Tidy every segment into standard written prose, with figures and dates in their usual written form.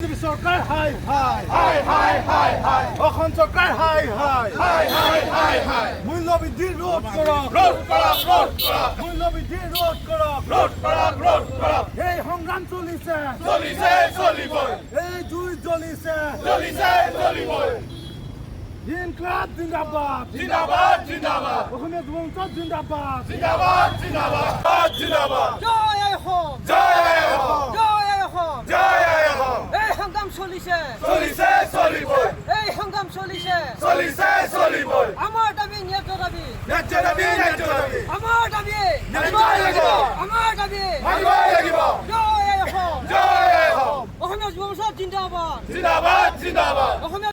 BJP চৰকাৰ হাই হাই হাই হাই হাই হাই অসম চৰকাৰ হাই হাই হাই হাই হাই হাই মূল্য বৃদ্ধি ৰোধ কৰক ৰোধ কৰক ৰোধ কৰক মূল্য বৃদ্ধি ৰোধ কৰক ৰোধ কৰক ৰোধ কৰক এই সংগ্ৰাম চলিছে চলিছে চলিবই এই জুই জ্বলিছে চলিছে চলিবই ইনকলাব জিন্দাবাদ জিন্দাবাদ জিন্দাবাদ অসমীয়া যুৱ মঞ্চ জিন্দাবাদ জিন্দাবাদ জিন্দাবাদ জিন্দাবাদ জয় অসম জয় অসম জয় অসম জয় অসম এই সংগ্ৰাম চলিছে চলিছে চলিবই এই সংগ্ৰাম চলিছে চলিছে চলিবই আমাৰ দাবী ন্যায্য দাবী ন্যায্য দাবী ন্যায্য দাবী আমাৰ দাবী মানিবই লাগিব আমাৰ দাবী মানিবই লাগিব জয় অসম জয় অসম অসমীয়া যুৱ মঞ্চ জিন্দাবাদ জিন্দাবাদ জিন্দাবাদ অসমীয়া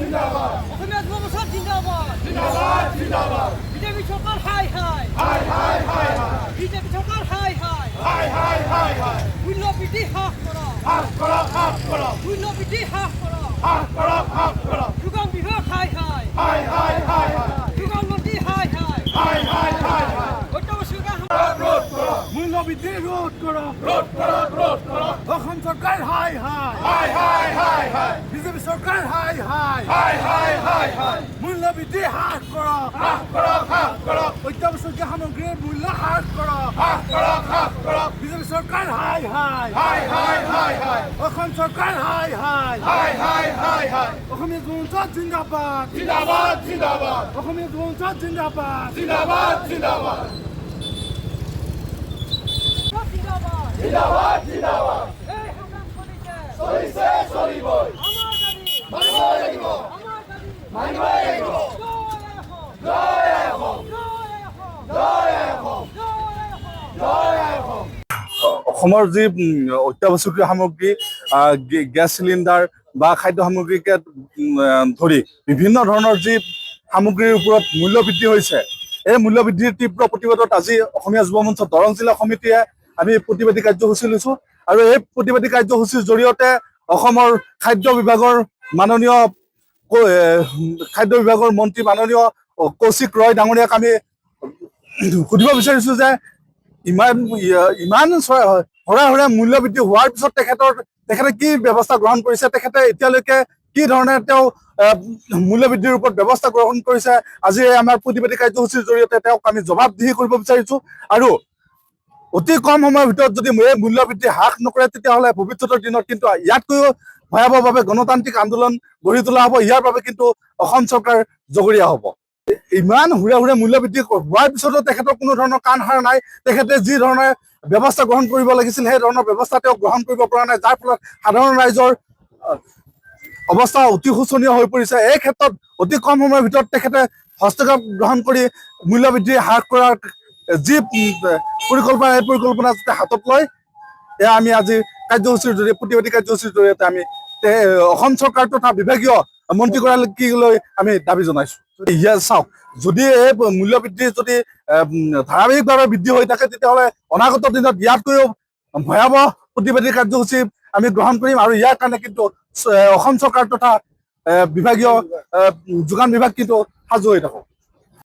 জিন্দাবাদ অসমীয়া যুৱ মঞ্চ জিন্দাবাদ জিন্দাবাদ জিন্দাবাদ বিজেপি চৰকাৰ হাই হাই হাই হাই হাই হাই বিজেপি চৰকাৰ হাই হাই হাই হাই হাই হাই মূল্য বৃদ্ধি হ্ৰাস কৰক হাত কৰক হাত কৰক মূল্য বৃদ্ধি হ্ৰাস কৰক হাত কৰক হাত কৰক যোগান বিভাগ হাই হাই হাই হাই হাই হাই যোগান মন্ত্ৰী হাই হাই হাই হাই হাই হাই অত্যাৱশ্যকীয় ৰোধ কৰক মূল্য বৃদ্ধি ৰোধ কৰক ৰোধ কৰক ৰোধ কৰক অসম চৰকাৰ হাই হাই হাই হাই হাই হাই বিজেপি চৰকাৰ হাই হাই হাই হাই হাই হাই মূল্য বৃদ্ধি হ্ৰাস কৰক হাত কৰক হাত কৰক অত্যাৱশ্যকীয় সামগ্ৰীৰ মূল্য হ্ৰাস কৰক হাত কৰক হাত কৰক বিজেপি চৰকাৰ হাই হাই হাই হাই হাই হাই অসম চৰকাৰ হাই হাই হাই হাই হাই হাই অসমীয়া যুৱ মঞ্চ জিন্দাবাদ জিন্দাবাদ জিন্দাবাদ অসমীয়া যুৱ মঞ্চ জিন্দাবাদ জিন্দাবাদ জিন্দাবাদ জিন্দাবাদ জিন্দাবাদ জিন্দাবাদ এই সংগ্ৰাম চলিছে চলিছে চলিবই আমাৰ দাবী মানিবই লাগিব আমাৰ দাবী মানিবই লাগিব জয় অসম জয় অসম জয় অসম জয় অসম জয় জয় অসম অসম অসমৰ যি অত্যাৱশ্যকীয় সামগ্ৰী গেছ চিলিণ্ডাৰ বা খাদ্য সামগ্ৰীকে ধৰি বিভিন্ন ধৰণৰ যি সামগ্ৰীৰ ওপৰত মূল্য বৃদ্ধি হৈছে এই মূল্য বৃদ্ধিৰ তীব্ৰ প্ৰতিবাদত আজি অসমীয়া যুৱ মঞ্চ দৰং জিলা সমিতিয়ে আমি প্ৰতিবাদী কাৰ্যসূচী লৈছোঁ আৰু এই প্ৰতিবাদী কাৰ্যসূচীৰ জৰিয়তে অসমৰ খাদ্য বিভাগৰ মাননীয় মন্ত্ৰী মাননীয় কৌশিক ৰয় ডাঙৰীয়াক আমি সুধিব বিচাৰিছোঁ যে ইমান হৰে মূল্য বৃদ্ধি হোৱাৰ পিছত তেখেতে কি ব্যৱস্থা গ্ৰহণ কৰিছে, তেখেতে এতিয়ালৈকে কি ধৰণে তেওঁ মূল্য বৃদ্ধিৰ ওপৰত ব্যৱস্থা গ্ৰহণ কৰিছে। আজি আমাৰ প্ৰতিবাদী কাৰ্যসূচীৰ জৰিয়তে তেওঁক আমি জবাবদিহি কৰিব বিচাৰিছোঁ আৰু অতি কম সময়ৰ ভিতৰত যদি এই মূল্য বৃদ্ধি হ্ৰাস নকৰে তেতিয়াহ'লে ভৱিষ্যতৰ দিনত কিন্তু ইয়াতকৈও ভয়াৱহভাৱে গণতান্ত্ৰিক আন্দোলন গঢ়ি তোলা হ'ব। ইয়াৰ বাবে কিন্তু অসম চৰকাৰ জগৰীয়া হ'ব। ইমান হুৰে মূল্য বৃদ্ধি হোৱাৰ পিছতো তেখেতৰ কোনো ধৰণৰ কাণ সাৰ নাই। তেখেতে যি ধৰণে ব্যৱস্থা গ্ৰহণ কৰিব লাগিছিল সেই ধৰণৰ ব্যৱস্থা তেওঁ গ্ৰহণ কৰিব পৰা নাই, যাৰ ফলত সাধাৰণ ৰাইজৰ অৱস্থা অতি শোচনীয় হৈ পৰিছে। এই ক্ষেত্ৰত অতি কম সময়ৰ ভিতৰত তেখেতে হস্তক্ষেপ গ্ৰহণ কৰি মূল্য বৃদ্ধি হ্ৰাস কৰাৰ যি পৰিকল্পনা এই পৰিকল্পনা যাতে হাতত লয়, এয়া আমি আজি কাৰ্যসূচীৰ জৰিয়তে প্ৰতিবাদী কাৰ্যসূচীৰ জৰিয়তে আমি অসম চৰকাৰ তথা বিভাগীয় মন্ত্ৰীগৰাকীলৈ আমি দাবী জনাইছোঁ। চাওক, যদি এই মূল্য বৃদ্ধি যদি ধাৰাবাহিকভাৱে বৃদ্ধি হৈ থাকে তেতিয়াহ'লে অনাগত দিনত ইয়াতকৈও ভয়াৱহ প্ৰতিবাদী কাৰ্যসূচী আমি গ্ৰহণ কৰিম আৰু ইয়াৰ কাৰণে কিন্তু অসম চৰকাৰ তথা বিভাগীয় যোগান বিভাগ কিন্তু সাজু হৈ থাকক।